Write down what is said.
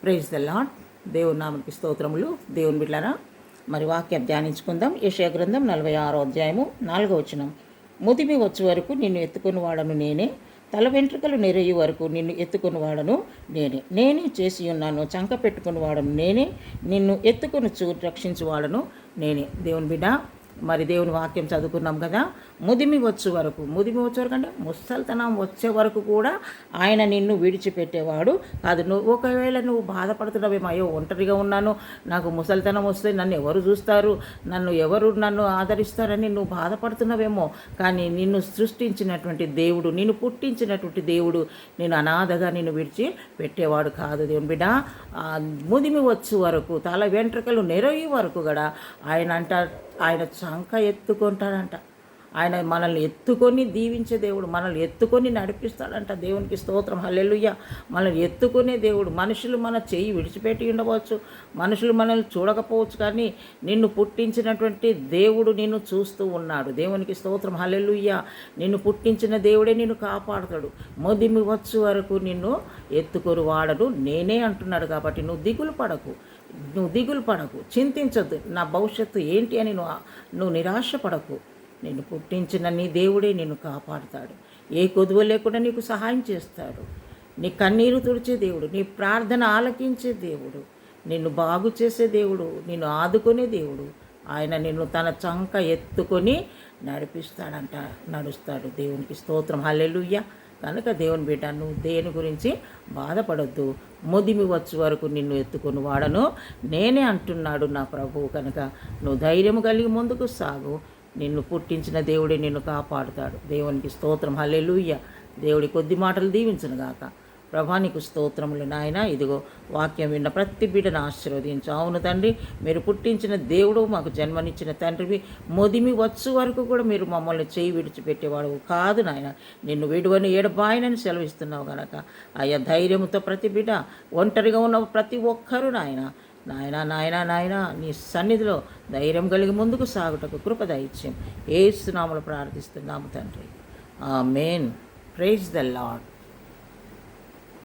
Praise the lord. దేవుని నామనికి స్తోత్రములు. దేవుని బిడ్డలారా, మరి వాక్యం ధ్యానించుకుందాం. యెషయా గ్రంథం 46వ అధ్యాయము 4వ వచనం. ముదిమి వచ్చు వరకు నిన్ను ఎత్తుకొని వాడను నేనే, తల వెంట్రుకలు నెరయ్యే వరకు నిన్ను ఎత్తుకొని వాడను నేనే చేసి ఉన్నాను, చంక పెట్టుకుని వాడను నేనే, నిన్ను ఎత్తుకొని రక్షించి వాడను నేనే. దేవుని బిడ్డ, మరి దేవుని వాక్యం చదువుకున్నాం కదా. ముదిమి వచ్చే వరకు అంటే ముసలితనం వచ్చే వరకు కూడా ఆయన నిన్ను విడిచిపెట్టేవాడు కాదు. ఒకవేళ నువ్వు బాధపడుతున్నావేమో, అయ్యో ఒంటరిగా ఉన్నాను, నాకు ముసలితనం వస్తే నన్ను ఎవరు చూస్తారు, నన్ను ఆదరిస్తారని నువ్వు బాధపడుతున్నావేమో. కానీ నిన్ను సృష్టించినటువంటి దేవుడు, నిన్ను పుట్టించినటువంటి దేవుడు నేను అనాథగా నిన్ను విడిచి పెట్టేవాడు కాదు. దేవుని బిడ్డ, ముదిమి వచ్చే వరకు, తల వెంట్రుకలు నెరయ్యే వరకు కూడా ఆయన చంక ఎత్తుకుంటాడంట. ఆయన మనల్ని ఎత్తుకొని దీవించే దేవుడు, మనల్ని ఎత్తుకొని నడిపిస్తాడంట. దేవునికి స్తోత్రం, హల్లెలూయా. మనల్ని ఎత్తుకునే దేవుడు. మనుషులు మన చెయ్యి విడిచిపెట్టి ఉండవచ్చు, మనుషులు మనల్ని చూడకపోవచ్చు, కానీ నిన్ను పుట్టించినటువంటి దేవుడు నిన్ను చూస్తూ ఉన్నాడు. దేవునికి స్తోత్రం, హల్లెలూయా. నిన్ను పుట్టించిన దేవుడే నిన్ను కాపాడుతాడు. ముదిమి వచ్చే వరకు నిన్ను ఎత్తుకొని వాడడు నేనే అంటున్నాడు. కాబట్టి నువ్వు దిగులు పడకు, చింతించొద్దు. నా భవిష్యత్తు ఏంటి అని నువ్వు నిరాశపడకు. నిన్ను పుట్టించిన నీ దేవుడే నిన్ను కాపాడుతాడు. ఏ కొదువ లేకుండా నీకు సహాయం చేస్తాడు. నీ కన్నీరు తుడిచే దేవుడు, నీ ప్రార్థన ఆలకించే దేవుడు, నిన్ను బాగు చేసే దేవుడు, నిన్ను ఆదుకునే దేవుడు. ఆయన నిన్ను తన చంక ఎత్తుకొని నడుస్తాడు. దేవునికి స్తోత్రం, హల్లెలూయా. కనుక దేవుని బిడ్డ, నువ్వు దేని గురించి బాధపడొద్దు. ముదిమి వచ్చే వరకు నిన్ను ఎత్తుకొని వాడను నేనే అంటున్నాడు నా ప్రభువు. కనుక నువ్వు ధైర్యం కలిగి ముందుకు సాగు. నిన్ను పుట్టించిన దేవుడే నిన్ను కాపాడుతాడు. దేవునికి స్తోత్రం, హల్లెలూయా. దేవుడి కొద్ది మాటలు దీవించును గాక. ప్రభా, నీకు స్తోత్రములు నాయన. ఇదిగో వాక్యం విన్న ప్రతి బిడ్డను ఆశీర్వదించు. అవును తండ్రి, మీరు పుట్టించిన దేవుడు, మాకు జన్మనిచ్చిన తండ్రివి. ముదిమి వచ్చు వరకు కూడా మీరు మమ్మల్ని చేయి విడిచిపెట్టేవాడు కాదు నాయన. నిన్ను విడువని ఏడబాయనని సెలవిస్తున్నావు కనుక అయ్యా, ధైర్యంతో ప్రతి బిడ్డ, ఒంటరిగా ఉన్న ప్రతి ఒక్కరూ నాయన నీ సన్నిధిలో ధైర్యం కలిగి ముందుకు సాగుటకు కృప దయచేయం. యేసు నామములో ప్రార్థిస్తున్నాము తండ్రి, ఆమేన్. Praise the lord.